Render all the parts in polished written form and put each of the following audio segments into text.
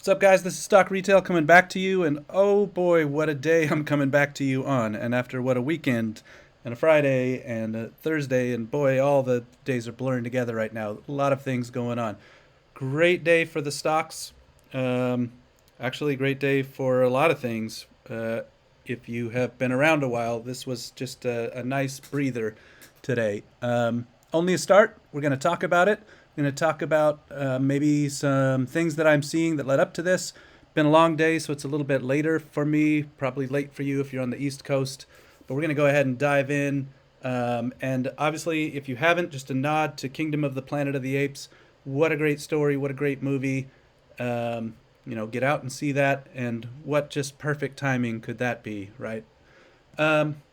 What's up, guys? This is Stock Retail coming back to you, and oh boy, what a day I'm coming back to you on. And after what a weekend, and a Friday, and a Thursday, and boy, all the days are blurring together right now. A lot of things going on. Great day for the stocks. Um, Actually, great day for a lot of things. If you have been around a while, this was just a nice breather today. Only a start. We're going to talk about it. We're going to talk about maybe some things that I'm seeing that led up to this. Been a long day, so it's a little bit later for me, probably late for you if you're on the East Coast. But we're going to go ahead and dive in. And obviously, if you haven't, just a nod to Kingdom of the Planet of the Apes. What a great story. What a great movie. Get out and see that. And what just perfect timing could that be, right?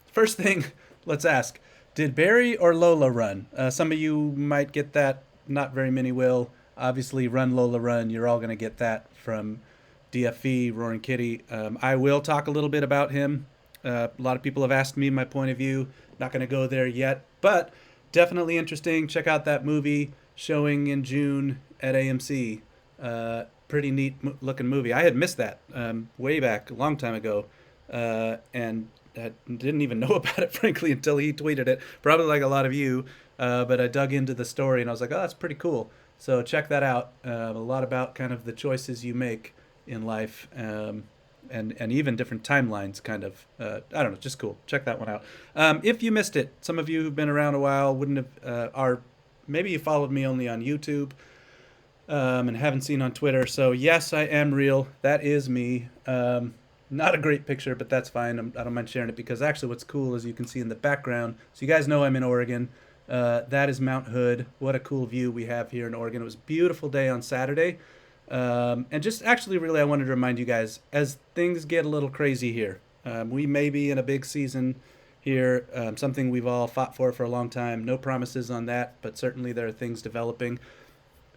First thing, let's ask, did Barry or Lola run? Some of you might get that. Not very many will. Obviously, Run Lola Run. You're all going to get that from DFV, Roaring Kitty. I will talk a little bit about him. A lot of people have asked me my point of view. Not going to go there yet, but definitely interesting. Check out that movie showing in June at AMC. Pretty neat looking movie. I had missed that way back a long time ago, and I didn't even know about it, frankly, until he tweeted it. Probably like a lot of you, but I dug into the story and I was like, oh, that's pretty cool. So check that out. A lot about kind of the choices you make in life, and even different timelines, kind of. I don't know, just cool. Check that one out. If you missed it, some of you who've been around a while wouldn't have, maybe you followed me only on YouTube. And haven't seen on Twitter. So yes, I am real. That is me. Not a great picture, but that's fine. I don't mind sharing it because actually what's cool is you can see in the background. So you guys know I'm in Oregon. That is Mount Hood. What a cool view we have here in Oregon. It was a beautiful day on Saturday. And just actually really I wanted to remind you guys, as things get a little crazy here, we may be in a big season here, something we've all fought for a long time. No promises on that, but certainly there are things developing.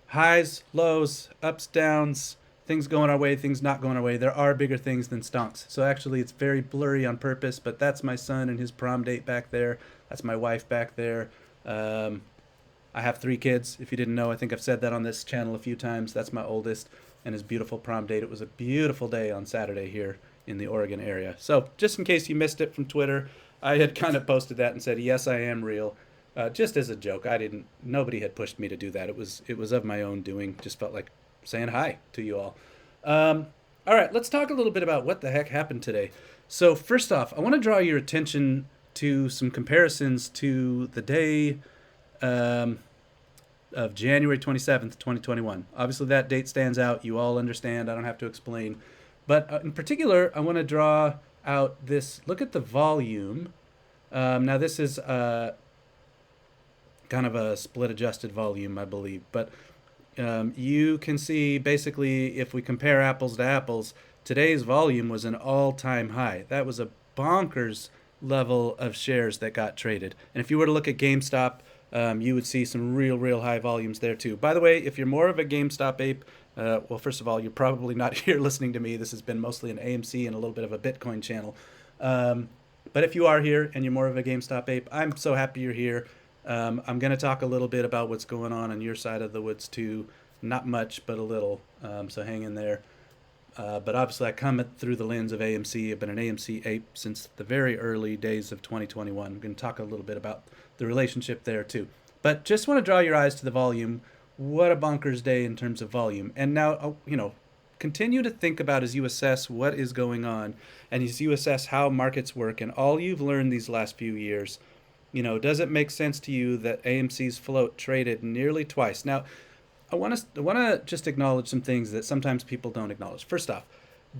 Highs, lows, ups, downs, things going our way, things not going our way. There are bigger things than stonks. So actually, it's very blurry on purpose, but that's my son and his prom date back there. That's my wife back there. I have 3 kids. If you didn't know, I think I've said that on this channel a few times. That's my oldest and his beautiful prom date. It was a beautiful day on Saturday here in the Oregon area. So just in case you missed it from Twitter, I had kind of posted that and said, yes, I am real. Just as a joke. Nobody had pushed me to do that. It was of my own doing. Just felt like saying hi to you all. All right, let's talk a little bit about what the heck happened today. So first off, I want to draw your attention to some comparisons to the day of January 27th, 2021. Obviously, that date stands out. You all understand. I don't have to explain. But in particular, I want to draw out this. Look at the volume. Now, this is kind of a split adjusted volume, I believe. But you can see basically if we compare apples to apples, today's volume was an all-time high. That was a bonkers level of shares that got traded. And if you were to look at GameStop, you would see some real high volumes there too. By the way, if you're more of a GameStop ape, well, first of all, you're probably not here listening to me. This has been mostly an AMC and a little bit of a Bitcoin channel. But if you are here and you're more of a GameStop ape, I'm so happy you're here. I'm going to talk a little bit about what's going on your side of the woods too. Not much, but a little. So hang in there. But obviously I come through the lens of AMC. I've been an AMC ape since the very early days of 2021. I'm going to talk a little bit about the relationship there too. But just want to draw your eyes to the volume. What a bonkers day in terms of volume. And now, continue to think about as you assess what is going on and as you assess how markets work and all you've learned these last few years. Does it make sense to you that AMC's float traded nearly twice? Now, I want to just acknowledge some things that sometimes people don't acknowledge. First off,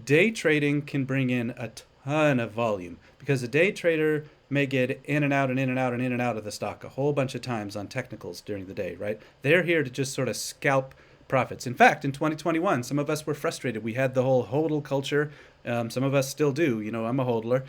day trading can bring in a ton of volume because a day trader may get in and out and in and out and in and out of the stock a whole bunch of times on technicals during the day, right? They're here to just sort of scalp profits. In fact, in 2021, some of us were frustrated. We had the whole hodl culture. Some of us still do. I'm a hodler.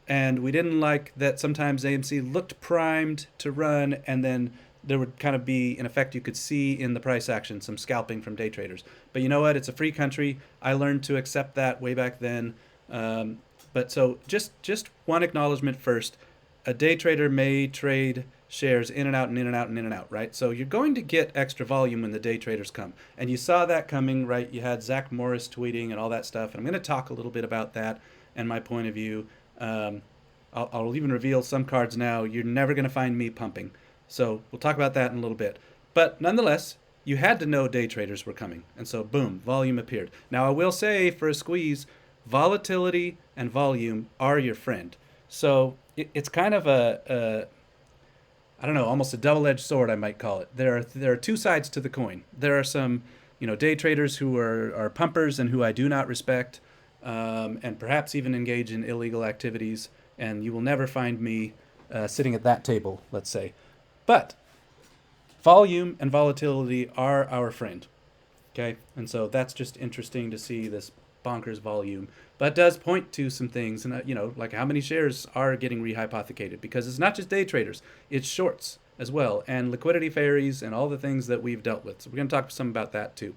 And we didn't like that sometimes AMC looked primed to run and then there would kind of be, in effect, you could see in the price action some scalping from day traders. But you know what? It's a free country. I learned to accept that way back then. But so just one acknowledgement first. A day trader may trade shares in and out and in and out and in and out, right? So you're going to get extra volume when the day traders come. And you saw that coming, right? You had Zach Morris tweeting and all that stuff. And I'm going to talk a little bit about that and my point of view. I'll even reveal some cards now. You're never going to find me pumping. So we'll talk about that in a little bit. But nonetheless, you had to know day traders were coming. And so, boom, volume appeared. Now, I will say for a squeeze, volatility and volume are your friend. So it's kind of I don't know, almost a double-edged sword, I might call it. There are two sides to the coin. There are some, day traders who are pumpers and who I do not respect, and perhaps even engage in illegal activities. And you will never find me sitting at that table, let's say. But volume and volatility are our friend. Okay, and so that's just interesting to see this bonkers volume, but it does point to some things, and like how many shares are getting rehypothecated, because it's not just day traders, it's shorts as well, and liquidity fairies and all the things that we've dealt with. So we're going to talk some about that too.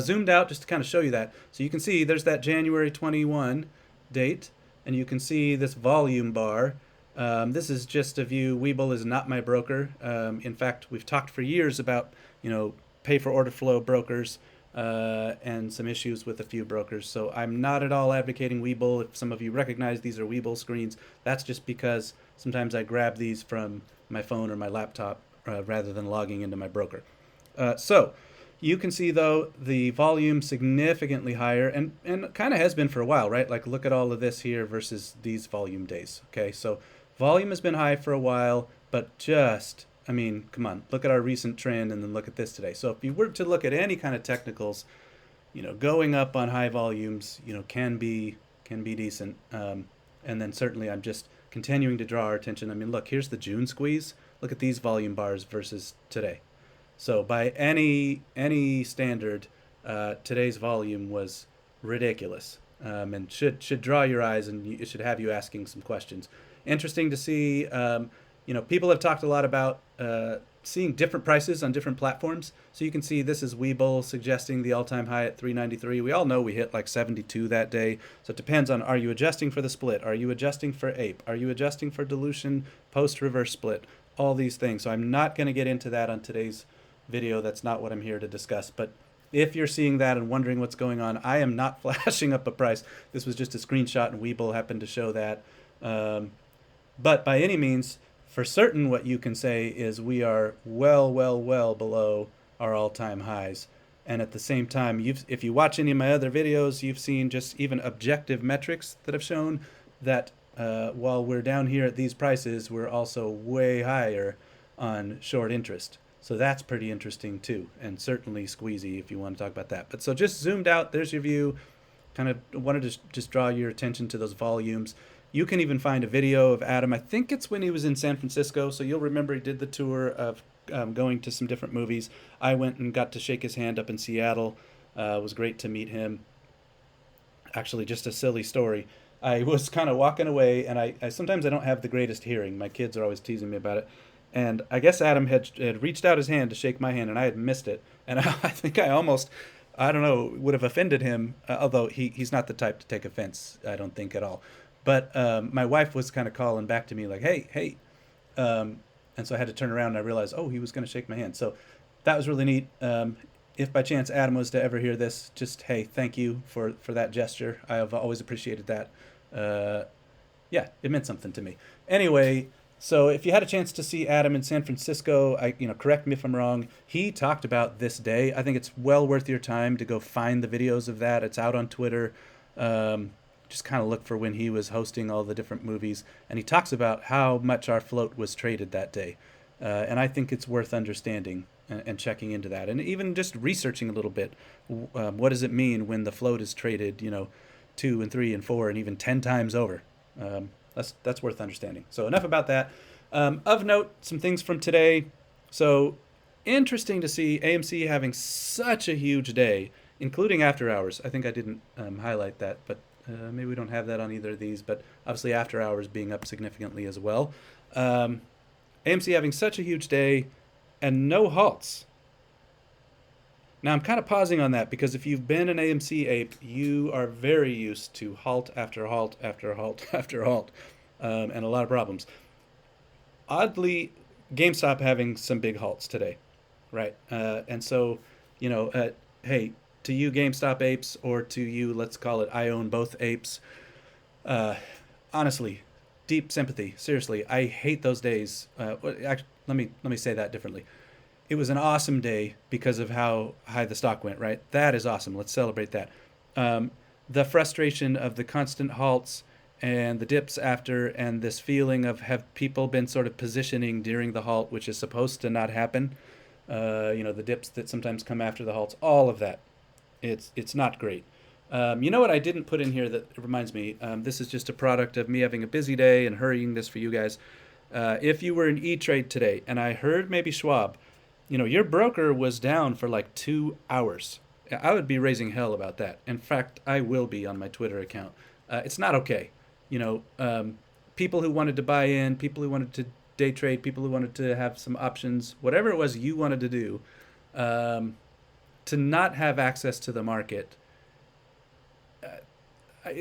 Zoomed out just to kind of show you that, so you can see there's that January 21 date, and you can see this volume bar. This is just a view. Webull is not my broker. In fact, we've talked for years about pay for order flow brokers, and some issues with a few brokers. So I'm not at all advocating Webull. If some of you recognize these are Webull screens, that's just because sometimes I grab these from my phone or my laptop rather than logging into my broker. So you can see, though, the volume significantly higher, and kind of has been for a while, right? Like, look at all of this here versus these volume days. Okay, so volume has been high for a while, but just, come on, look at our recent trend and then look at this today. So if you were to look at any kind of technicals, going up on high volumes, can be decent. And then certainly I'm just continuing to draw our attention. Look, here's the June squeeze. Look at these volume bars versus today. So by any standard, today's volume was ridiculous, and should draw your eyes, and it should have you asking some questions. Interesting to see. People have talked a lot about seeing different prices on different platforms. So you can see this is Webull suggesting the all-time high at 393. We all know we hit like 72 that day. So it depends on, are you adjusting for the split? Are you adjusting for ape? Are you adjusting for dilution post-reverse split? All these things. So I'm not going to get into that on today's video. That's not what I'm here to discuss. But if you're seeing that and wondering what's going on, I am not flashing up a price. This was just a screenshot, and Webull happened to show that. But by any means, for certain, what you can say is we are well below our all-time highs. And at the same time, if you watch any of my other videos, you've seen just even objective metrics that have shown that while we're down here at these prices, we're also way higher on short interest. So that's pretty interesting too, and certainly squeezy if you want to talk about that. But so just zoomed out, there's your view. Kind of wanted to just draw your attention to those volumes. You can even find a video of Adam. I think it's when he was in San Francisco. So you'll remember he did the tour of going to some different movies. I went and got to shake his hand up in Seattle. It was great to meet him. Actually, just a silly story. I was kind of walking away, and I sometimes I don't have the greatest hearing. My kids are always teasing me about it. And I guess Adam had reached out his hand to shake my hand, and I had missed it. And I think I almost, I don't know, would have offended him, although he's not the type to take offense, I don't think, at all. But my wife was kind of calling back to me like, hey. And so I had to turn around, and I realized, he was going to shake my hand. So that was really neat. If by chance Adam was to ever hear this, just, hey, thank you for that gesture. I have always appreciated that. Yeah, it meant something to me. Anyway, so if you had a chance to see Adam in San Francisco, correct me if I'm wrong, he talked about this day. I think it's well worth your time to go find the videos of that. It's out on Twitter. Just kind of look for when he was hosting all the different movies. And he talks about how much our float was traded that day. And I think it's worth understanding and checking into that. And even just researching a little bit. What does it mean when the float is traded, 2 and 3 and 4 and even 10 times over? That's worth understanding. So enough about that. Of note, some things from today. So interesting to see AMC having such a huge day, including after hours. I think I didn't highlight that, but maybe we don't have that on either of these. But obviously after hours being up significantly as well. AMC having such a huge day and no halts. Now, I'm kind of pausing on that because if you've been an AMC ape, you are very used to halt after halt after halt after halt, and a lot of problems. oddly, GameStop having some big halts today, right? And so, hey, to you GameStop apes, or to you, let's call it, I own both apes. Uh, Honestly, deep sympathy. Seriously, I hate those days. Let me say that differently. It was an awesome day because of how high the stock went. Right, that is awesome. Let's celebrate that. Um, the frustration of the constant halts and the dips after, and this feeling of have people been sort of positioning during the halt, which is supposed to not happen. The dips that sometimes come after the halts. All of that. It's not great. You know what I didn't put in here that reminds me? This is just a product of me having a busy day and hurrying this for you guys. If you were in E-Trade today, and I heard maybe Schwab, your broker was down for like 2 hours. I would be raising hell about that. In fact, I will be on my Twitter account. It's not okay. People who wanted to buy in, people who wanted to day trade, people who wanted to have some options, whatever it was you wanted to do, to not have access to the market,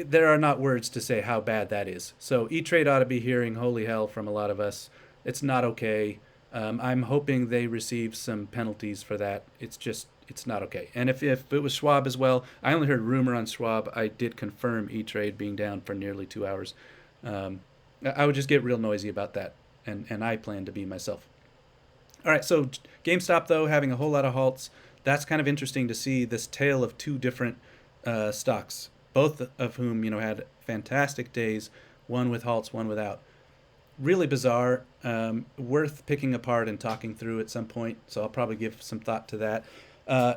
there are not words to say how bad that is. So E-Trade ought to be hearing holy hell from a lot of us. It's not okay. I'm hoping they receive some penalties for that. It's not okay. And if it was Schwab as well, I only heard rumor on Schwab. I did confirm E-Trade being down for nearly 2 hours. I would just get real noisy about that, and I plan to be myself. All right, so GameStop, though, having a whole lot of halts. That's kind of interesting to see this tale of two different stocks, both of whom had fantastic days, one with halts, one without. Really bizarre, worth picking apart and talking through at some point, so I'll probably give some thought to that.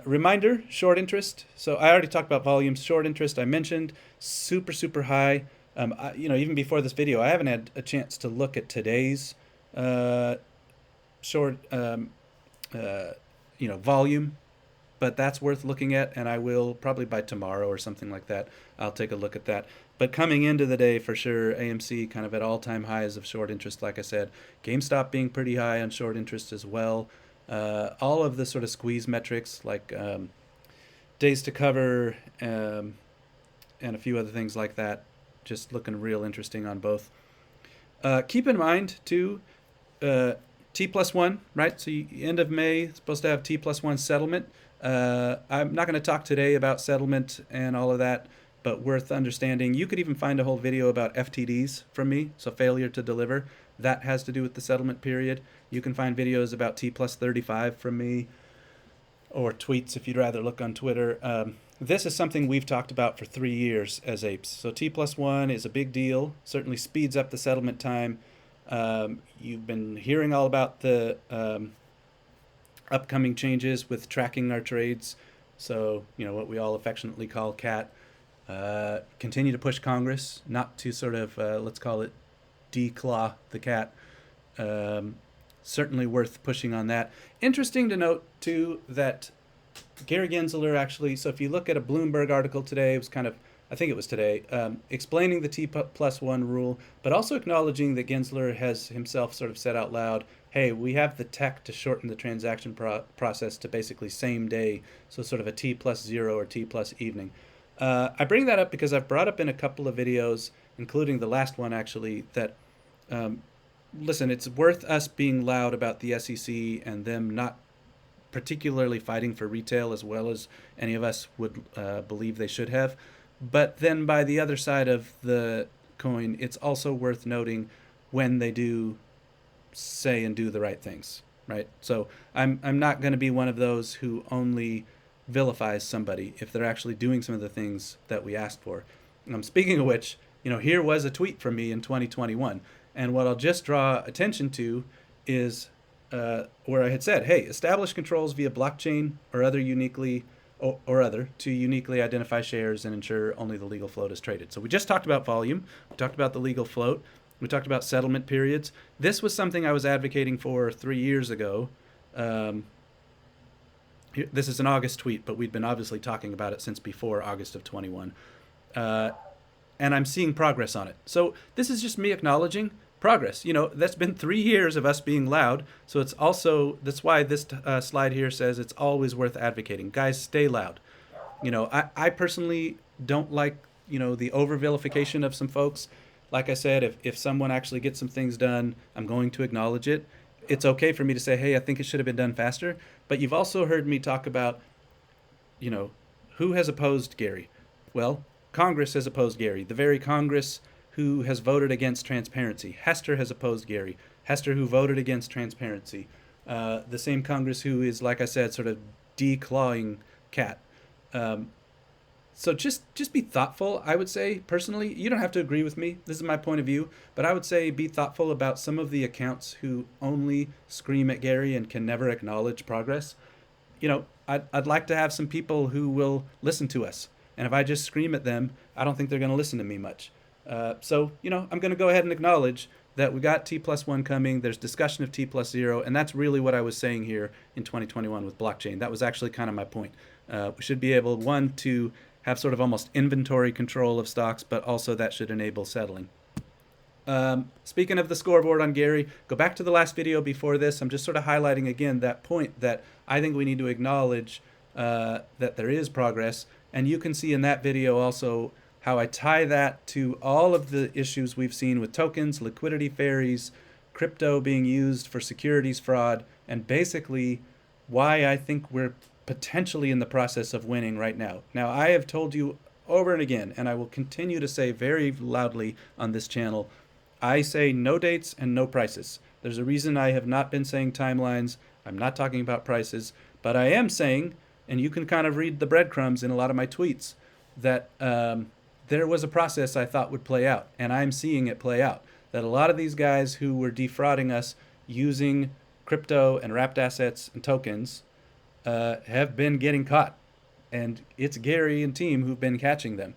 Reminder, short interest. So I already talked about volumes. Short interest I mentioned, super, super high. Even before this video, I haven't had a chance to look at today's short volume, but that's worth looking at, and I will probably by tomorrow or something like that. I'll take a look at that. But coming into the day, for sure, AMC kind of at all-time highs of short interest, like I said. GameStop being pretty high on short interest as well. All of the sort of squeeze metrics, like days to cover and a few other things like that, just looking real interesting on both. Keep in mind, too, T+1, right? So end of May, supposed to have T+1 settlement. I'm not going to talk today about settlement and all of that, but worth understanding. You could even find a whole video about FTDs from me, so failure to deliver. That has to do with the settlement period. You can find videos about T+35 from me, or tweets if you'd rather look on Twitter. This is something we've talked about for 3 years as apes. So T+1 is a big deal, certainly speeds up the settlement time. You've been hearing all about the upcoming changes with tracking our trades. So, what we all affectionately call CAT. Continue to push Congress not to sort of, let's call it, declaw the cat. Certainly worth pushing on that. Interesting to note, too, that Gary Gensler actually, so if you look at a Bloomberg article today, it was kind of, I think it was today, explaining the T+1 rule, but also acknowledging that Gensler has himself sort of said out loud, hey, we have the tech to shorten the transaction process to basically same day, so sort of a T+0 or T+evening. I bring that up because I've brought up in a couple of videos, including the last one actually, that, listen, it's worth us being loud about the SEC and them not particularly fighting for retail as well as any of us would believe they should have. But then by the other side of the coin, it's also worth noting when they do say and do the right things, right? So I'm not going to be one of those who only vilifies somebody if they're actually doing some of the things that we asked for. Speaking of which, here was a tweet from me in 2021, and what I'll just draw attention to is where I had said, hey, establish controls via blockchain or other to uniquely identify shares and ensure only the legal float is traded. So we just talked about volume. We talked about the legal float. We talked about settlement periods. This was something I was advocating for 3 years ago. This is an August tweet, but we'd been obviously talking about it since before August of 21. And I'm seeing progress on it. So this is just me acknowledging progress. That's been 3 years of us being loud. So it's also, that's why this slide here says it's always worth advocating. Guys, stay loud. I personally don't like, the over-vilification of some folks. Like I said, if someone actually gets some things done, I'm going to acknowledge it. It's okay for me to say, hey, I think it should have been done faster. But you've also heard me talk about, you know, who has opposed Gary? Well, Congress has opposed Gary. The very Congress who has voted against transparency. Hester has opposed Gary. Hester, who voted against transparency. The same Congress who is, like I said, sort of declawing Cat. Um, so just be thoughtful. I would say personally, you don't have to agree with me. This is my point of view, but I would say be thoughtful about some of the accounts who only scream at Gary and can never acknowledge progress. I'd like to have some people who will listen to us. And if I just scream at them, I don't think they're going to listen to me much. I'm going to go ahead and acknowledge that we got T+1 coming. There's discussion of T+0, and that's really what I was saying here in 2021 with blockchain. That was actually kind of my point. We should be able, one, to have sort of almost inventory control of stocks, but also that should enable settling. Speaking of the scoreboard on Gary, go back to the last video before this. I'm just sort of highlighting again that point that I think we need to acknowledge that there is progress. And you can see in that video also how I tie that to all of the issues we've seen with tokens, liquidity fairies, crypto being used for securities fraud, and basically why I think we're potentially in the process of winning right now. Now, I have told you over and again, and I will continue to say very loudly on this channel, I say no dates and no prices. There's a reason I have not been saying timelines. I'm not talking about prices, but I am saying, and you can kind of read the breadcrumbs in a lot of my tweets, that there was a process I thought would play out, and I'm seeing it play out. That a lot of these guys who were defrauding us using crypto and wrapped assets and tokens have been getting caught. And it's Gary and team who've been catching them.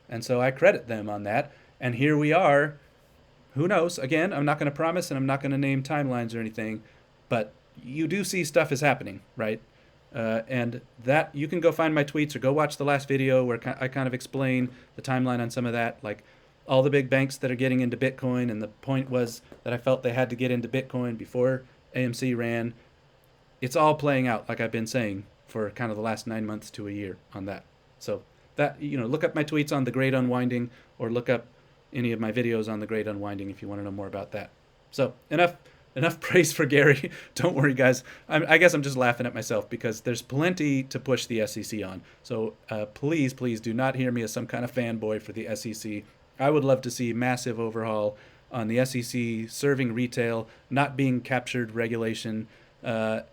And so I credit them on that. And here we are. Who knows? Again, I'm not going to promise and I'm not going to name timelines or anything, but you do see stuff is happening, right? And that you can go find my tweets or go watch the last video where I kind of explain the timeline on some of that, like all the big banks that are getting into Bitcoin. And the point was that I felt they had to get into Bitcoin before AMC ran. It's all playing out, like I've been saying, for kind of the last 9 months to a year on that. So that, look up my tweets on the Great Unwinding or look up any of my videos on the Great Unwinding if you want to know more about that. So enough praise for Gary. Don't worry, guys. I guess I'm just laughing at myself because there's plenty to push the SEC on. So please do not hear me as some kind of fanboy for the SEC. I would love to see massive overhaul on the SEC serving retail, not being captured regulation, and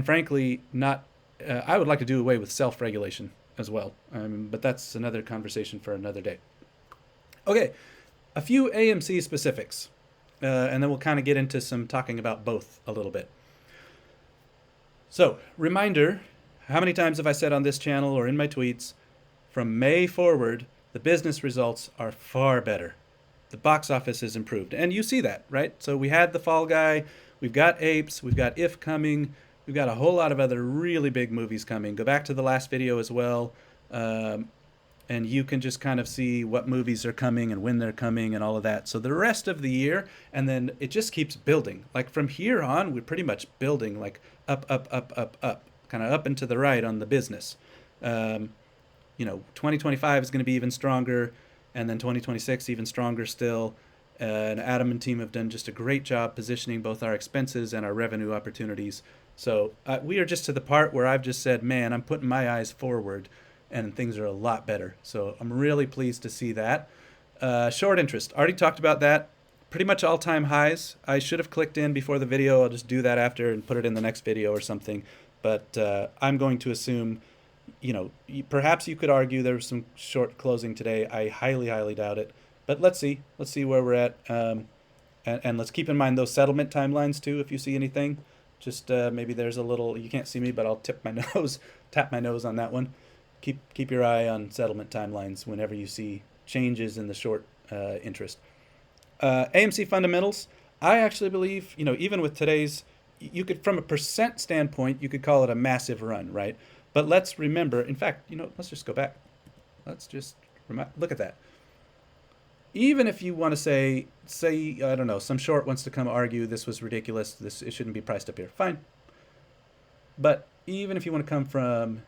frankly, not. I would like to do away with self-regulation as well, but that's another conversation for another day. Okay, a few AMC specifics, and then we'll kind of get into some talking about both a little bit. So, reminder, how many times have I said on this channel or in my tweets, from May forward, the business results are far better. The box office has improved, and you see that, right? So we had The Fall Guy, we've got Apes, we've got If coming, we've got a whole lot of other really big movies coming. Go back to the last video as well, and you can just kind of see what movies are coming and when they're coming and all of that. So the rest of the year, and then it just keeps building. Like from here on, we're pretty much building like up, kind of up and to the right on the business. 2025 is going to be even stronger, and then 2026 even stronger still. And Adam and team have done just a great job positioning both our expenses and our revenue opportunities. So we are just to the part where I've just said, man, I'm putting my eyes forward and things are a lot better. So I'm really pleased to see that. Short interest, already talked about that. Pretty much all-time highs. I should have clicked in before the video. I'll just do that after and put it in the next video or something. But I'm going to assume, perhaps you could argue there was some short closing today. I highly doubt it. But let's see. Let's see where we're at. And let's keep in mind those settlement timelines too, if you see anything. Just maybe there's a little, you can't see me, but I'll tap my nose on that one. Keep your eye on settlement timelines whenever you see changes in the short interest. AMC fundamentals, I actually believe, even with today's, you could, from a percent standpoint, you could call it a massive run, right? But let's remember, in fact, let's just go back. Let's just look at that. Even if you want to say, I don't know, some short wants to come argue this was ridiculous, it shouldn't be priced up here, fine. But even if you want to come from,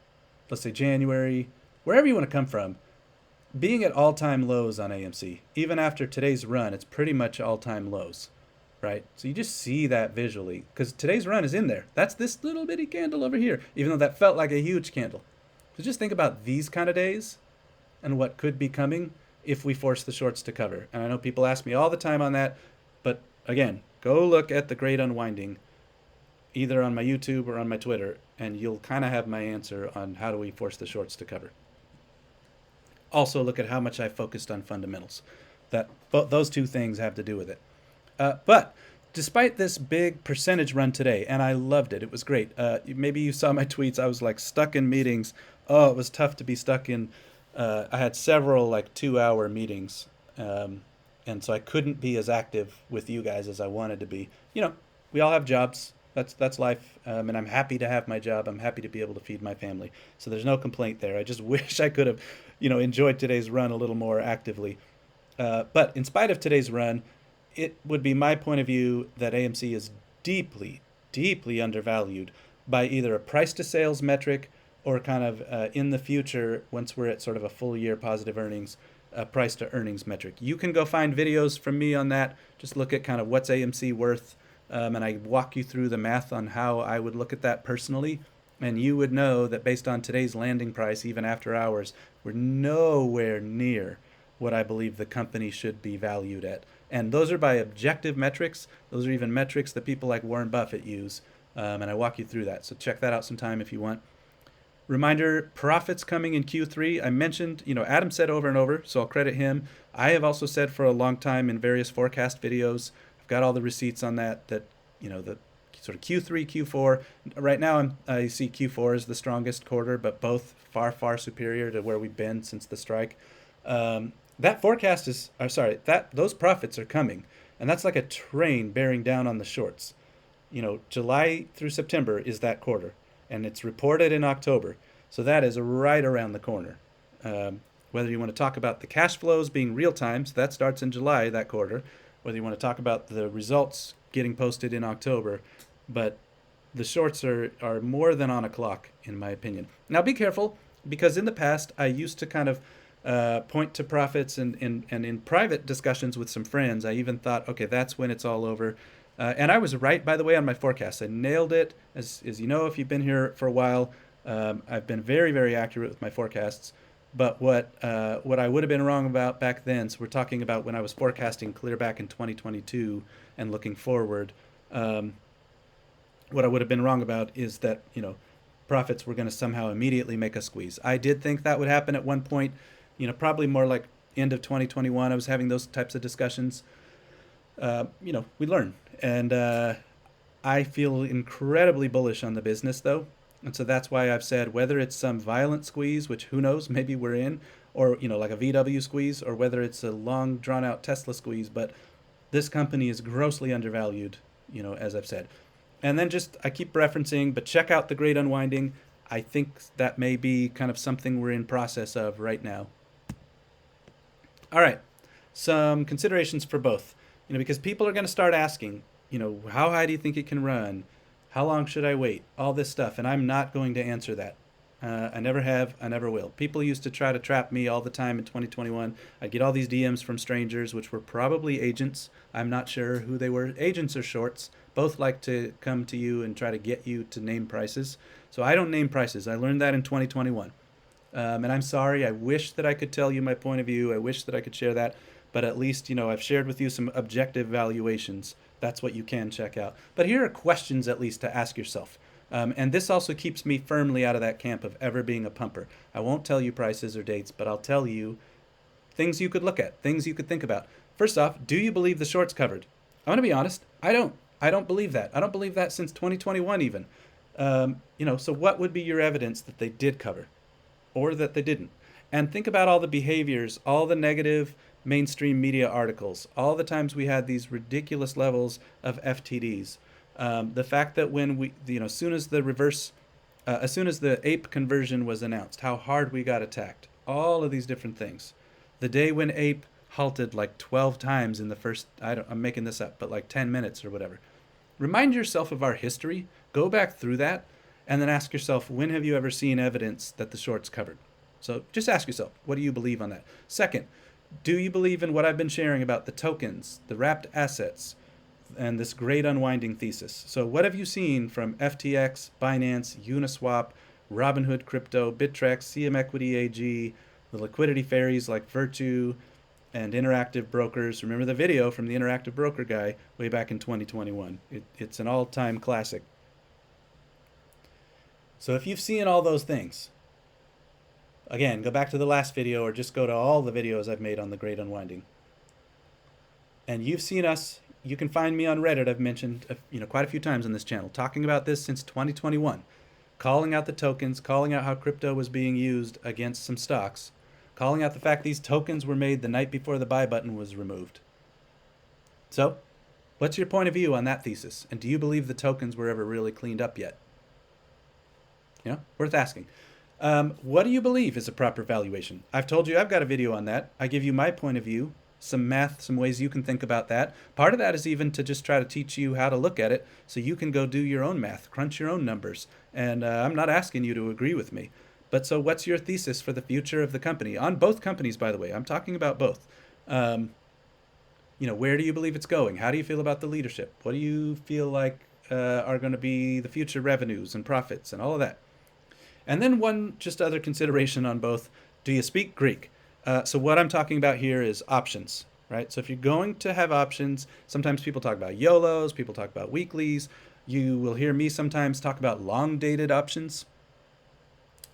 let's say January, wherever you want to come from, being at all-time lows on AMC, even after today's run, it's pretty much all-time lows, right? So you just see that visually because today's run is in there. That's this little bitty candle over here, even though that felt like a huge candle. So just think about these kind of days and what could be coming if we force the shorts to cover. And I know people ask me all the time on that, but again, go look at the Great Unwinding either on my YouTube or on my Twitter, and you'll kind of have my answer on how do we force the shorts to cover. Also, look at how much I focused on fundamentals. Those two things have to do with it. But despite this big percentage run today, and I loved it, it was great. Maybe you saw my tweets. I was like stuck in meetings. Oh, it was tough to be stuck in. I had several like 2-hour meetings, and so I couldn't be as active with you guys as I wanted to be. You know, we all have jobs. That's life, and I'm happy to have my job. I'm happy to be able to feed my family. So there's no complaint there. I just wish I could have, enjoyed today's run a little more actively. But in spite of today's run, it would be my point of view that AMC is deeply, deeply undervalued by either a price to sales metric or kind of in the future, once we're at sort of a full year positive earnings, a price to earnings metric. You can go find videos from me on that. Just look at kind of what's AMC worth. And I walk you through the math on how I would look at that personally. And you would know that based on today's landing price, even after hours, we're nowhere near what I believe the company should be valued at. And those are by objective metrics. Those are even metrics that people like Warren Buffett use. And I walk you through that. So check that out sometime if you want. Reminder, profits coming in Q3. I mentioned, Adam said over and over, so I'll credit him. I have also said for a long time in various forecast videos, I've got all the receipts on that, the sort of Q3, Q4. Right now I see Q4 as the strongest quarter, but both far, far superior to where we've been since the strike. That forecast is, those profits are coming. And that's like a train bearing down on the shorts. July through September is that quarter. And it's reported in October. So that is right around the corner. Whether you want to talk about the cash flows being real time, so that starts in July, that quarter. Whether you want to talk about the results getting posted in October. But the shorts are more than on a clock, in my opinion. Now be careful, because in the past, I used to kind of point to profits and in private discussions with some friends, I even thought, okay, that's when it's all over. And I was right, by the way, on my forecast. I nailed it. As you know, if you've been here for a while, I've been very, very accurate with my forecasts. But what I would have been wrong about back then, so we're talking about when I was forecasting clear back in 2022 and looking forward, what I would have been wrong about is that, profits were going to somehow immediately make a squeeze. I did think that would happen at one point, probably more like end of 2021. I was having those types of discussions. We learn. And I feel incredibly bullish on the business, though. And so that's why I've said whether it's some violent squeeze, which who knows, maybe we're in, or, like a VW squeeze, or whether it's a long, drawn-out Tesla squeeze. But this company is grossly undervalued, as I've said. And then I keep referencing, but check out the Great Unwinding. I think that may be kind of something we're in process of right now. All right, some considerations for both. Because people are going to start asking, how high do you think it can run? How long should I wait? All this stuff. And I'm not going to answer that. I never have. I never will. People used to try to trap me all the time in 2021. I'd get all these DMs from strangers, which were probably agents. I'm not sure who they were. Agents or shorts. Both like to come to you and try to get you to name prices. So I don't name prices. I learned that in 2021. And I'm sorry. I wish that I could tell you my point of view. I wish that I could share that. But at least, I've shared with you some objective valuations. That's what you can check out. But here are questions, at least, to ask yourself. And this also keeps me firmly out of that camp of ever being a pumper. I won't tell you prices or dates, but I'll tell you things you could look at, things you could think about. First off, do you believe the short's covered? I want to be honest. I don't. I don't believe that. I don't believe that since 2021 even. So what would be your evidence that they did cover or that they didn't? And think about all the behaviors, all the negative mainstream media articles, all the times we had these ridiculous levels of FTDs. The fact that when we, as soon as the ape conversion was announced, how hard we got attacked, all of these different things. The day when ape halted like 12 times in the first, I'm making this up, but like 10 minutes or whatever. Remind yourself of our history, go back through that, and then ask yourself, when have you ever seen evidence that the short's covered? So just ask yourself, what do you believe on that? Second, do you believe in what I've been sharing about the tokens, the wrapped assets, and this great unwinding thesis? So what have you seen from FTX, Binance, Uniswap, Robinhood Crypto, Bittrex, CM Equity AG, the liquidity fairies like Virtue, and interactive brokers? Remember the video from the interactive broker guy way back in 2021. It's an all-time classic. So if you've seen all those things, again, go back to the last video or just go to all the videos I've made on the Great Unwinding. And you've seen us, you can find me on Reddit. I've mentioned quite a few times on this channel, talking about this since 2021, calling out the tokens, calling out how crypto was being used against some stocks, calling out the fact these tokens were made the night before the buy button was removed. So, what's your point of view on that thesis? And do you believe the tokens were ever really cleaned up yet? Worth asking. What do you believe is a proper valuation? I've told you I've got a video on that. I give you my point of view, some math, some ways you can think about that. Part of that is even to just try to teach you how to look at it so you can go do your own math, crunch your own numbers. And I'm not asking you to agree with me. But so what's your thesis for the future of the company? On both companies, by the way. I'm talking about both. Where do you believe it's going? How do you feel about the leadership? What do you feel like are going to be the future revenues and profits and all of that? And then one just other consideration on both. Do you speak Greek? So what I'm talking about here is options, right? So if you're going to have options, sometimes people talk about YOLOs, people talk about weeklies. You will hear me sometimes talk about long-dated options.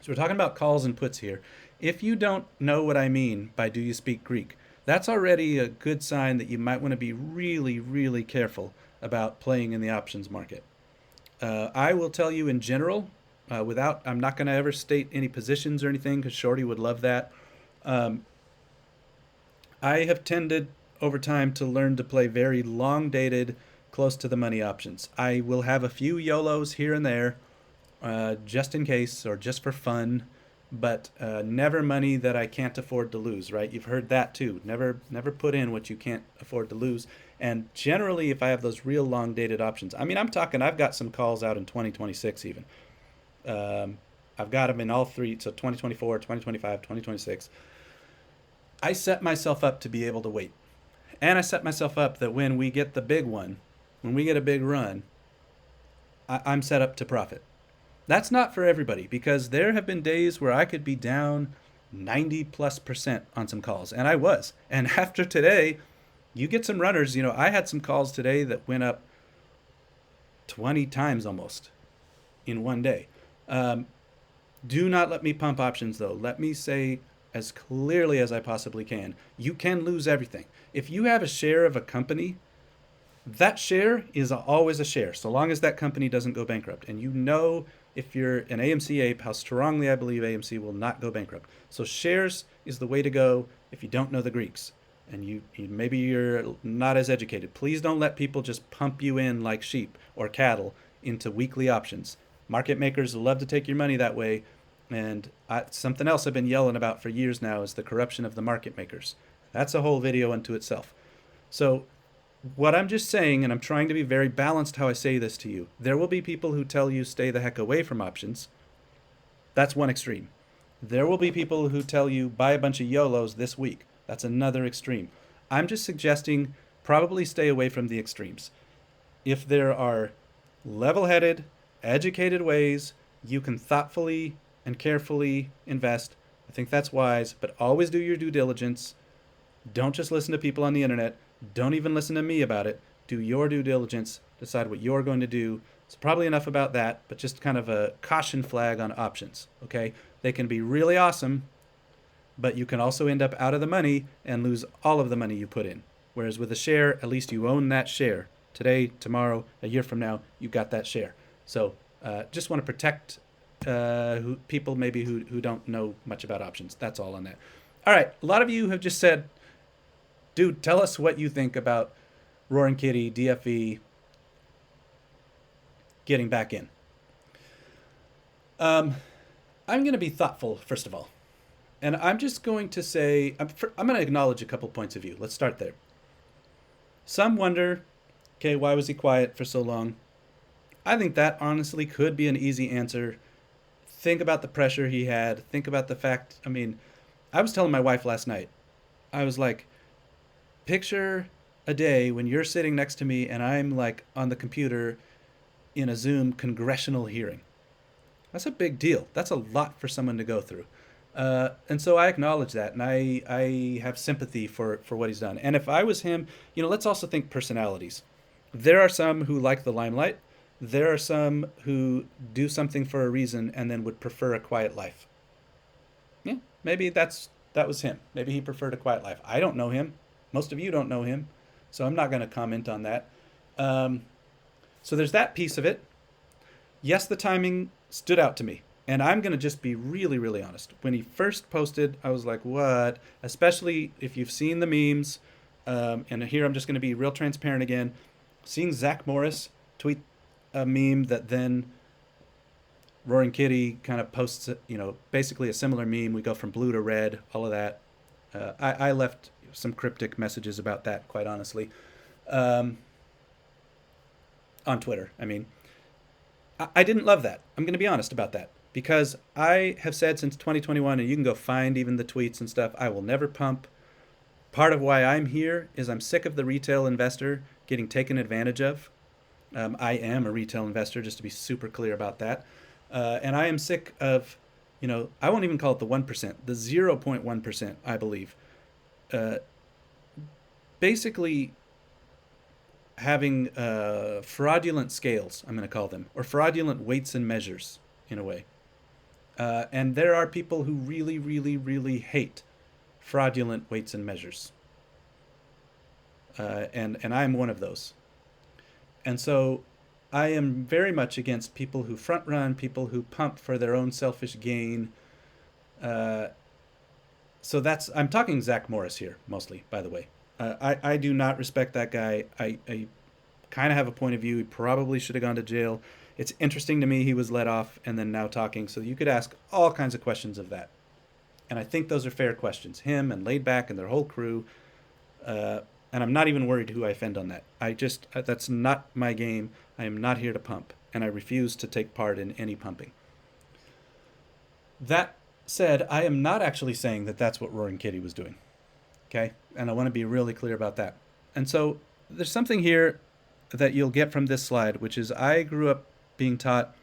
So we're talking about calls and puts here. If you don't know what I mean by do you speak Greek, that's already a good sign that you might want to be really, really careful about playing in the options market. I will tell you in general, I'm not going to ever state any positions or anything because Shorty would love that. I have tended over time to learn to play very long dated, close to the money options. I will have a few YOLOs here and there, just in case or just for fun, but never money that I can't afford to lose, right? You've heard that too. Never put in what you can't afford to lose. And generally, if I have those real long dated options, I mean, I've got some calls out in 2026 even. I've got them in all three, so 2024, 2025, 2026. I set myself up to be able to wait. And I set myself up that when we get the big one, when we get a big run, I'm set up to profit. That's not for everybody because there have been days where I could be down 90+% on some calls, and I was. And after today, you get some runners. I had some calls today that went up 20 times almost in one day. Do not let me pump options, though. Let me say as clearly as I possibly can, you can lose everything. If you have a share of a company, that share is always a share, so long as that company doesn't go bankrupt. And if you're an AMC ape, how strongly I believe AMC will not go bankrupt. So shares is the way to go if you don't know the Greeks. And maybe you're not as educated. Please don't let people just pump you in like sheep or cattle into weekly options. Market makers love to take your money that way. And something else I've been yelling about for years now is the corruption of the market makers. That's a whole video unto itself. So what I'm just saying, and I'm trying to be very balanced how I say this to you, there will be people who tell you stay the heck away from options. That's one extreme. There will be people who tell you buy a bunch of YOLOs this week. That's another extreme. I'm just suggesting probably stay away from the extremes. If there are level-headed, educated ways you can thoughtfully and carefully invest, I think that's wise, but always do your due diligence. Don't just listen to people on the internet. Don't even listen to me about it. Do your due diligence. Decide what you're going to do. It's probably enough about that, but just kind of a caution flag on options, okay? They can be really awesome, but you can also end up out of the money and lose all of the money you put in. Whereas with a share, at least you own that share. Today, tomorrow, a year from now, you got that share. So just want to protect people maybe who don't know much about options. That's all on that. All right, a lot of you have just said, dude, tell us what you think about Roaring Kitty, DFE, getting back in. I'm going to be thoughtful, first of all. And I'm just going to say, I'm going to acknowledge a couple points of view. Let's start there. Some wonder, okay, why was he quiet for so long? I think that honestly could be an easy answer. think about the pressure he had. Think about the fact, I mean, I was telling my wife last night, I was like, picture a day when you're sitting next to me and I'm like on the computer in a Zoom congressional hearing. That's a big deal. That's a lot for someone to go through. And so I acknowledge that, and I have sympathy for what he's done. And if I was him, let's also think personalities. There are some who like the limelight. There are some who do something for a reason and then would prefer a quiet life. Yeah, maybe that was him. Maybe he preferred a quiet life. I don't know him. Most of you don't know him, so I'm not going to comment on that. Um, so there's that piece of it. Yes, the timing stood out to me. And I'm going to just be really, really honest. When he first posted, I was like, what? Especially if you've seen the memes. And here I'm just going to be real transparent again. Seeing Zach Morris tweet a meme that then Roaring Kitty kind of posts, basically a similar meme. We go from blue to red, all of that. I left some cryptic messages about that, quite honestly, um, on Twitter. I mean, I didn't love that. I'm going to be honest about that. Because I have said since 2021, and you can go find even the tweets and stuff, I will never pump. Part of why I'm here is I'm sick of the retail investor getting taken advantage of. I am a retail investor, just to be super clear about that. And I am sick of, I won't even call it the 1%, the 0.1%, I believe. Uh, Basically having fraudulent scales, I'm going to call them, or fraudulent weights and measures in a way. And there are people who really, really, really hate fraudulent weights and measures. And I'm one of those. And so I am very much against people who front run, people who pump for their own selfish gain. Uh, so I'm talking Zach Morris here, mostly, by the way. I do not respect that guy. I kind of have a point of view. He probably should have gone to jail. It's interesting to me he was let off and then now talking. So you could ask all kinds of questions of that. And I think those are fair questions. Him and Laid Back and their whole crew. And I'm not even worried who I offend on that. That's not my game. I am not here to pump. And I refuse to take part in any pumping. That said, I am not actually saying that that's what Roaring Kitty was doing. Okay? And I want to be really clear about that. And so there's something here that you'll get from this slide, which is I grew up being taught,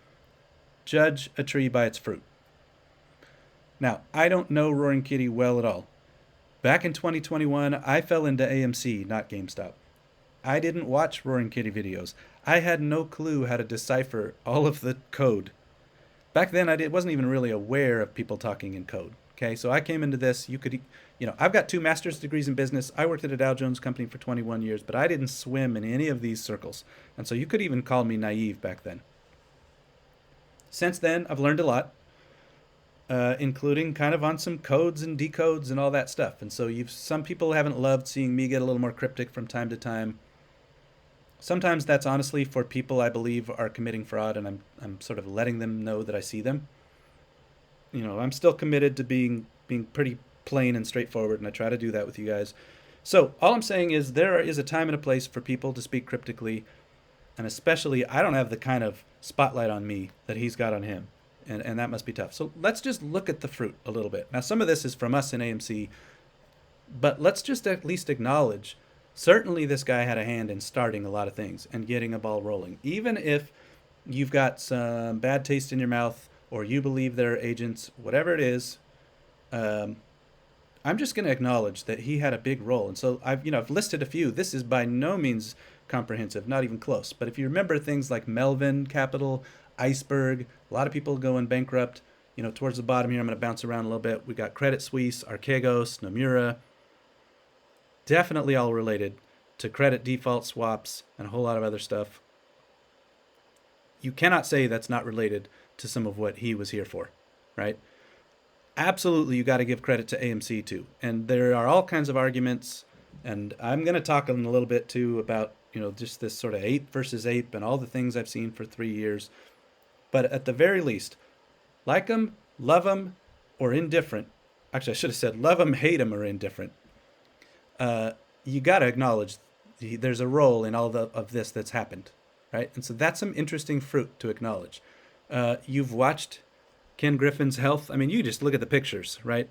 judge a tree by its fruit. Now, I don't know Roaring Kitty well at all. Back in 2021, I fell into AMC, not GameStop. I didn't watch Roaring Kitty videos. I had no clue how to decipher all of the code. Back then, wasn't even really aware of people talking in code. Okay, so I came into this. I've got 2 master's degrees in business. I worked at a Dow Jones company for 21 years, but I didn't swim in any of these circles. And so you could even call me naive back then. Since then, I've learned a lot, including kind of on some codes and decodes and all that stuff. And so some people haven't loved seeing me get a little more cryptic from time to time. Sometimes that's honestly for people I believe are committing fraud, and I'm sort of letting them know that I see them. I'm still committed to being pretty plain and straightforward, and I try to do that with you guys. So all I'm saying is there is a time and a place for people to speak cryptically, and especially I don't have the kind of spotlight on me that he's got on him, and that must be tough. So let's just look at the fruit a little bit. Now, some of this is from us in AMC, but let's just at least acknowledge, certainly this guy had a hand in starting a lot of things and getting a ball rolling. Even if you've got some bad taste in your mouth or you believe they're agents, whatever it is, I'm just going to acknowledge that he had a big role. And so I've listed a few. This is by no means comprehensive, not even close. But if you remember things like Melvin Capital, Iceberg, a lot of people going bankrupt. Towards the bottom here, I'm going to bounce around a little bit. We got Credit Suisse, Archegos, Nomura. Definitely all related to credit default swaps and a whole lot of other stuff. You cannot say that's not related to some of what he was here for, right? Absolutely, you got to give credit to AMC too. And there are all kinds of arguments, and I'm going to talk in a little bit too about, just this sort of ape versus ape and all the things I've seen for 3 years. But at the very least, like them, love them, or indifferent. Actually, I should have said love them, hate them, or indifferent. You got to acknowledge there's a role in all of this that's happened, right? And so that's some interesting fruit to acknowledge. You've watched Ken Griffin's health. I mean, you just look at the pictures, right?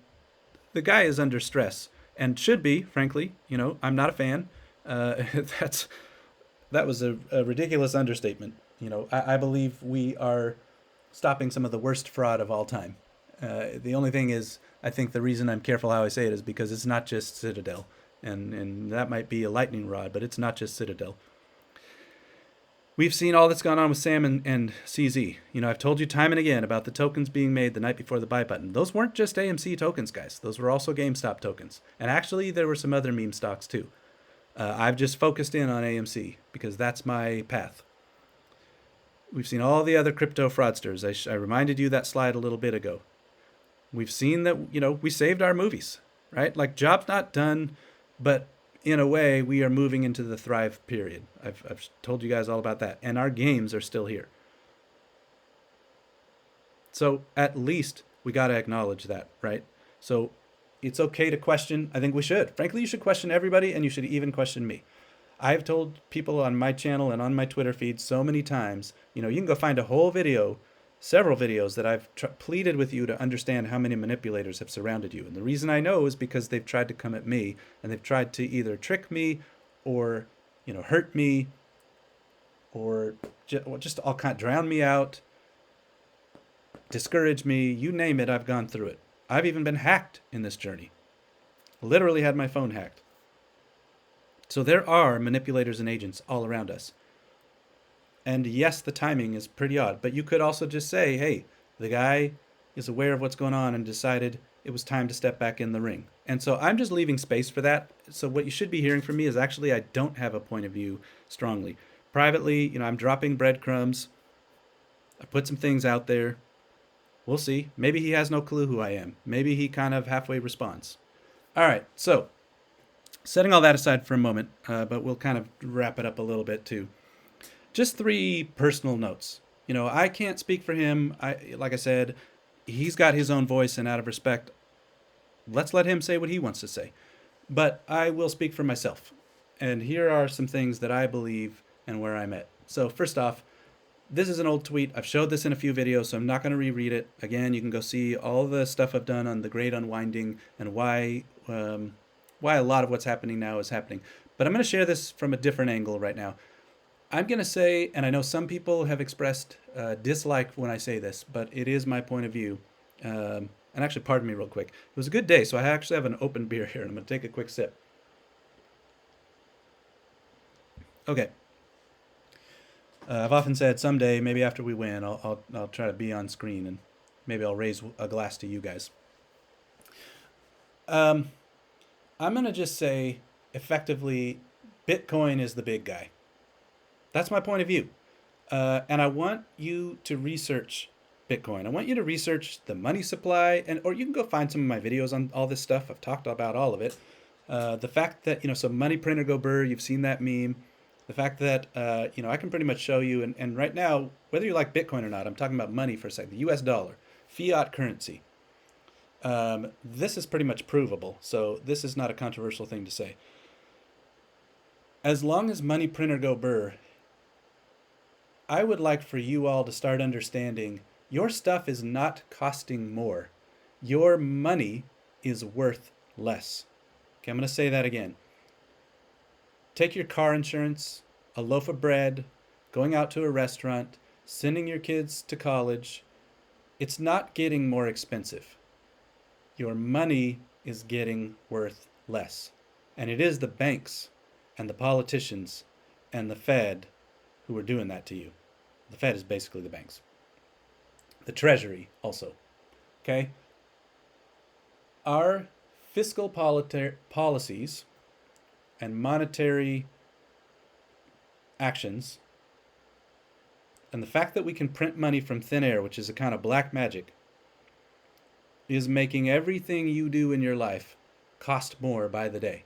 The guy is under stress and should be, frankly. I'm not a fan. That's that was a ridiculous understatement. I believe we are stopping some of the worst fraud of all time. The only thing is, I think the reason I'm careful how I say it is because it's not just Citadel, and that might be a lightning rod, but it's not just Citadel. We've seen all that's gone on with Sam and CZ. I've told you time and again about the tokens being made the night before the buy button. Those weren't just AMC tokens, guys. Those were also GameStop tokens. And actually, there were some other meme stocks, too. I've just focused in on AMC because that's my path. We've seen all the other crypto fraudsters. I reminded you that slide a little bit ago. We've seen that, we saved our movies, right? Like, job's not done, but in a way, we are moving into the Thrive period. I've told you guys all about that. And our games are still here. So at least we got to acknowledge that, right? So it's okay to question. I think we should. Frankly, you should question everybody, and you should even question me. I've told people on my channel and on my Twitter feed so many times, you can go find a whole video, several videos that I've pleaded with you to understand how many manipulators have surrounded you. And the reason I know is because they've tried to come at me, and they've tried to either trick me or, hurt me or just all kind, drown me out, discourage me, you name it, I've gone through it. I've even been hacked in this journey. Literally had my phone hacked. So there are manipulators and agents all around us. And yes, the timing is pretty odd, but you could also just say, hey, the guy is aware of what's going on and decided it was time to step back in the ring. And so I'm just leaving space for that. So what you should be hearing from me is actually I don't have a point of view strongly. Privately, I'm dropping breadcrumbs. I put some things out there. We'll see. Maybe he has no clue who I am. Maybe he kind of halfway responds. All right, so setting all that aside for a moment, but we'll kind of wrap it up a little bit too. Just 3 personal notes. I can't speak for him. Like I said, he's got his own voice, and out of respect, let's let him say what he wants to say. But I will speak for myself. And here are some things that I believe and where I'm at. So first off, this is an old tweet. I've showed this in a few videos, so I'm not going to reread it. Again, you can go see all the stuff I've done on the Great Unwinding and why a lot of what's happening now is happening. But I'm going to share this from a different angle right now. I'm going to say, and I know some people have expressed dislike when I say this, but it is my point of view. And actually, pardon me real quick. It was a good day, so I actually have an open beer here, and I'm going to take a quick sip. Okay. I've often said someday, maybe after we win, I'll try to be on screen, and maybe I'll raise a glass to you guys. I'm going to just say, effectively, Bitcoin is the big guy. That's my point of view. And I want you to research Bitcoin. I want you to research the money supply, or you can go find some of my videos on all this stuff. I've talked about all of it. The fact that, so money printer go burr, you've seen that meme. The fact that, I can pretty much show you, and right now, whether you like Bitcoin or not, I'm talking about money for a second, the US dollar, fiat currency. This is pretty much provable, so this is not a controversial thing to say. As long as money printer go burr, I would like for you all to start understanding your stuff is not costing more. Your money is worth less. Okay, I'm going to say that again. Take your car insurance, a loaf of bread, going out to a restaurant, sending your kids to college. It's not getting more expensive. Your money is getting worth less. And it is the banks and the politicians and the Fed who are doing that to you. The Fed is basically the banks. The Treasury also. Okay? Our fiscal policies and monetary actions, and the fact that we can print money from thin air, which is a kind of black magic, is making everything you do in your life cost more by the day.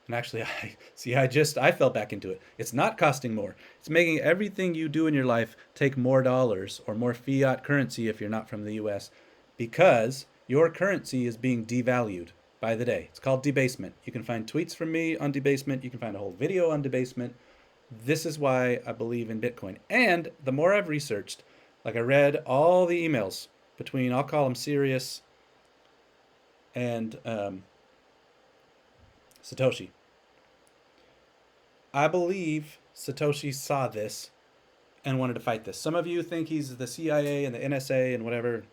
And actually, I fell back into it. It's not costing more. It's making everything you do in your life take more dollars or more fiat currency if you're not from the US, because your currency is being devalued by the day. It's called debasement. You can find tweets from me on debasement. You can find a whole video on debasement. This is why I believe in Bitcoin. And the more I've researched, Like I read all the emails between, I'll call him Sirius and Satoshi. I believe Satoshi saw this and wanted to fight this. Some of you think he's the CIA and the NSA and whatever.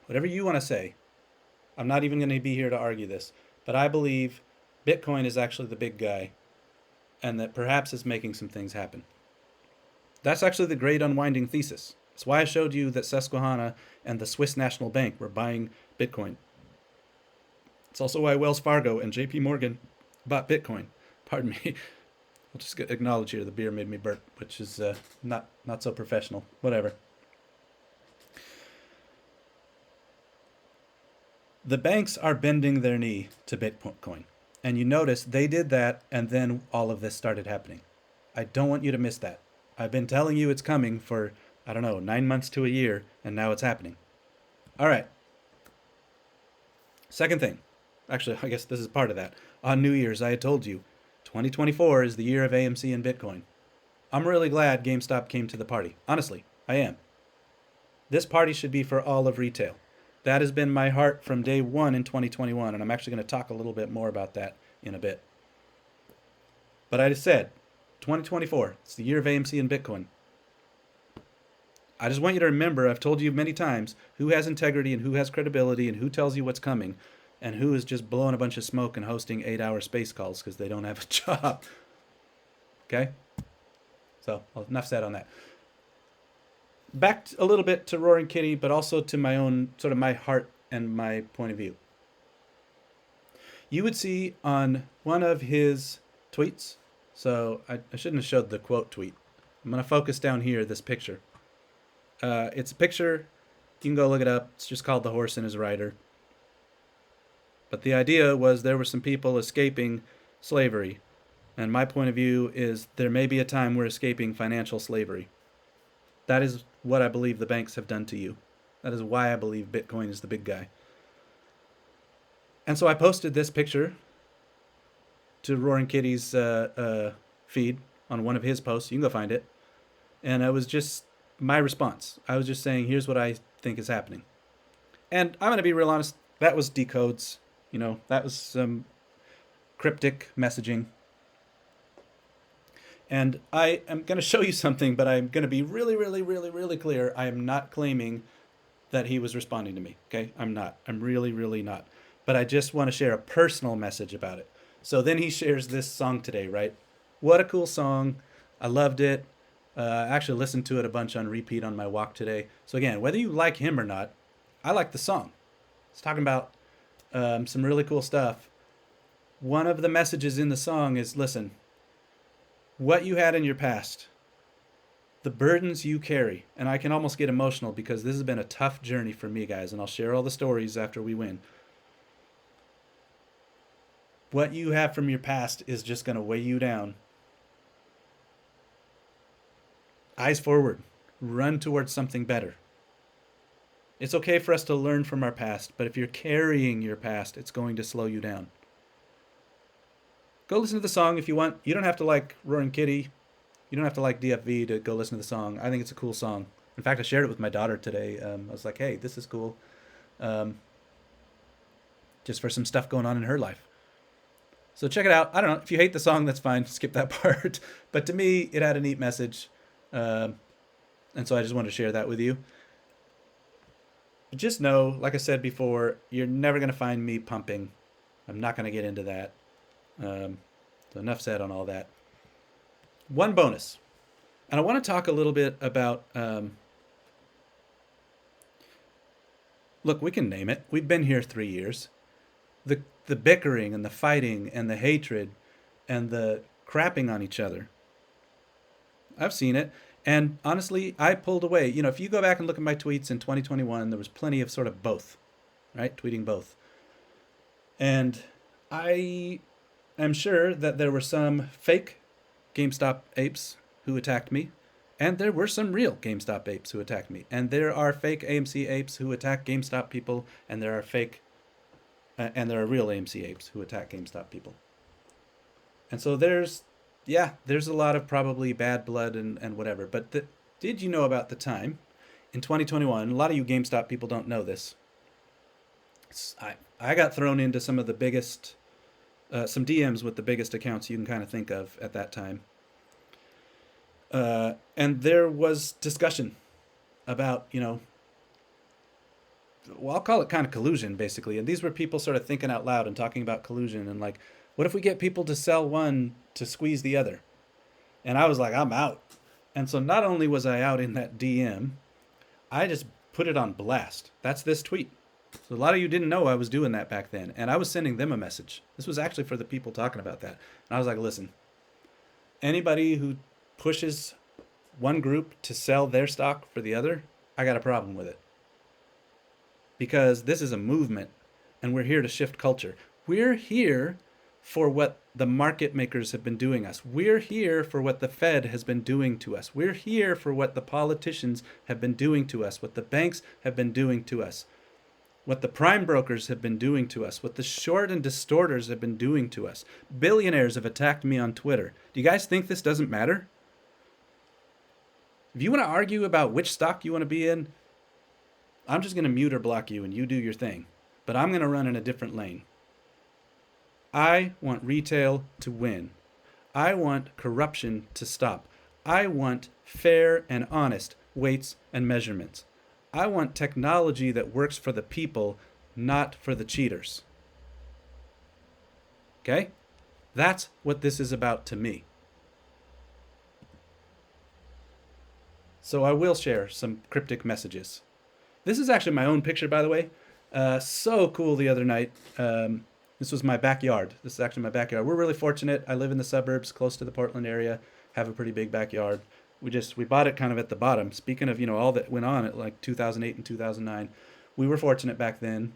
Whatever you want to say. I'm not even going to be here to argue this. But I believe Bitcoin is actually the big guy and that perhaps is making some things happen. That's actually the great unwinding thesis. That's why I showed you that Susquehanna and the Swiss National Bank were buying Bitcoin. It's also why Wells Fargo and JP Morgan bought Bitcoin. Pardon me. I'll just acknowledge here the beer made me burp, which is not so professional. Whatever. The banks are bending their knee to Bitcoin. And you notice they did that, and then all of this started happening. I don't want you to miss that. I've been telling you it's coming for, 9 months to a year, and now it's happening. All right. Second thing. Actually, I guess this is part of that. On New Year's, I had told you, 2024 is the year of AMC and Bitcoin. I'm really glad GameStop came to the party. Honestly, I am. This party should be for all of retail. That has been my heart from day one in 2021, and I'm actually going to talk a little bit more about that in a bit. But I just said, 2024, it's the year of AMC and Bitcoin. I just want you to remember, I've told you many times, who has integrity and who has credibility and who tells you what's coming and who is just blowing a bunch of smoke and hosting 8-hour space calls because they don't have a job. Okay? So, enough said on that. Back a little bit to Roaring Kitty, but also to my own, sort of my heart and my point of view. You would see on one of his tweets, so I shouldn't have showed the quote tweet. I'm going to focus down here, this picture. It's a picture, you can go look it up, it's just called The Horse and His Rider. But the idea was there were some people escaping slavery, and my point of view is there may be a time we're escaping financial slavery. That is what I believe the banks have done to you. That is why I believe Bitcoin is the big guy. And so I posted this picture to Roaring Kitty's feed on one of his posts. You can go find it. And it was just my response. I was just saying, here's what I think is happening. And I'm going to be real honest, that was decodes. That was some cryptic messaging. And I am going to show you something, but I'm going to be really, really, really, really clear. I am not claiming that he was responding to me. Okay? I'm not. I'm really, really not. But I just want to share a personal message about it. So then he shares this song today, right? What a cool song. I loved it. I actually listened to it a bunch on repeat on my walk today. So again, whether you like him or not, I like the song. It's talking about some really cool stuff. One of the messages in the song is, listen, what you had in your past, the burdens you carry, and I can almost get emotional because this has been a tough journey for me, guys, and I'll share all the stories after we win. What you have from your past is just going to weigh you down. Eyes forward. Run towards something better. It's okay for us to learn from our past, but if you're carrying your past, it's going to slow you down. Go listen to the song if you want. You don't have to like Roaring Kitty. You don't have to like DFV to go listen to the song. I think it's a cool song. In fact, I shared it with my daughter today. I was like, hey, this is cool. Just for some stuff going on in her life. So check it out. I don't know. If you hate the song, that's fine. Skip that part. But to me, it had a neat message. And so I just wanted to share that with you. Just know, like I said before, you're never going to find me pumping. I'm not going to get into that. So enough said on all that. One bonus. And I want to talk a little bit about, look, we can name it. We've been here 3 years. The bickering and the fighting and the hatred and the crapping on each other. I've seen it. And honestly, I pulled away. If you go back and look at my tweets in 2021, there was plenty of sort of both, right? Tweeting both. And I am sure that there were some fake GameStop apes who attacked me. And there were some real GameStop apes who attacked me. And there are fake AMC apes who attack GameStop people. And there are there are real AMC apes who attack GameStop people. And so there's a lot of probably bad blood and whatever. But Did you know about the time in 2021? A lot of you GameStop people don't know this. I got thrown into some of the biggest, some DMs with the biggest accounts you can kind of think of at that time. And there was discussion about, well, I'll call it kind of collusion, basically. And these were people sort of thinking out loud and talking about collusion and like, what if we get people to sell one to squeeze the other? And I was like, I'm out. And so not only was I out in that DM, I just put it on blast. That's this tweet. So a lot of you didn't know I was doing that back then. And I was sending them a message. This was actually for the people talking about that. And I was like, listen, anybody who pushes one group to sell their stock for the other, I got a problem with it. Because this is a movement and we're here to shift culture. We're here for what the market makers have been doing us. We're here for what the Fed has been doing to us. We're here for what the politicians have been doing to us, what the banks have been doing to us, what the prime brokers have been doing to us, what the short and distorters have been doing to us. Billionaires have attacked me on Twitter. Do you guys think this doesn't matter? If you want to argue about which stock you want to be in, I'm just going to mute or block you and you do your thing. But I'm going to run in a different lane. I want retail to win. I want corruption to stop. I want fair and honest weights and measurements. I want technology that works for the people, not for the cheaters. Okay? That's what this is about to me. So I will share some cryptic messages. This is actually my own picture, by the way. So cool the other night. This was my backyard. This is actually my backyard. We're really fortunate. I live in the suburbs, close to the Portland area, have a pretty big backyard. We bought it kind of at the bottom. Speaking of, all that went on at like 2008 and 2009, we were fortunate back then.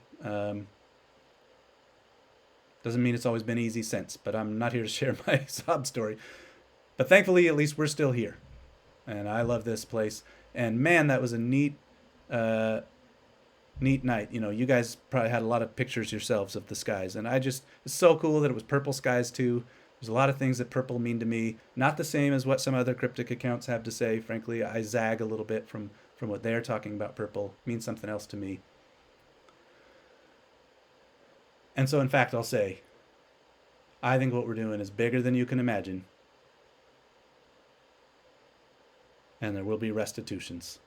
Doesn't mean it's always been easy since, but I'm not here to share my sob story. But thankfully, at least we're still here. And I love this place. And man, that was a neat night. You guys probably had a lot of pictures yourselves of the skies. And it's so cool that it was purple skies too. There's a lot of things that purple mean to me. Not the same as what some other cryptic accounts have to say. Frankly, I zag a little bit from what they're talking about purple. It means something else to me. And so, in fact, I'll say, I think what we're doing is bigger than you can imagine. And there will be restitutions.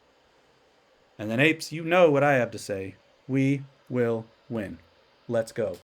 And then, apes, you know what I have to say. We will win. Let's go.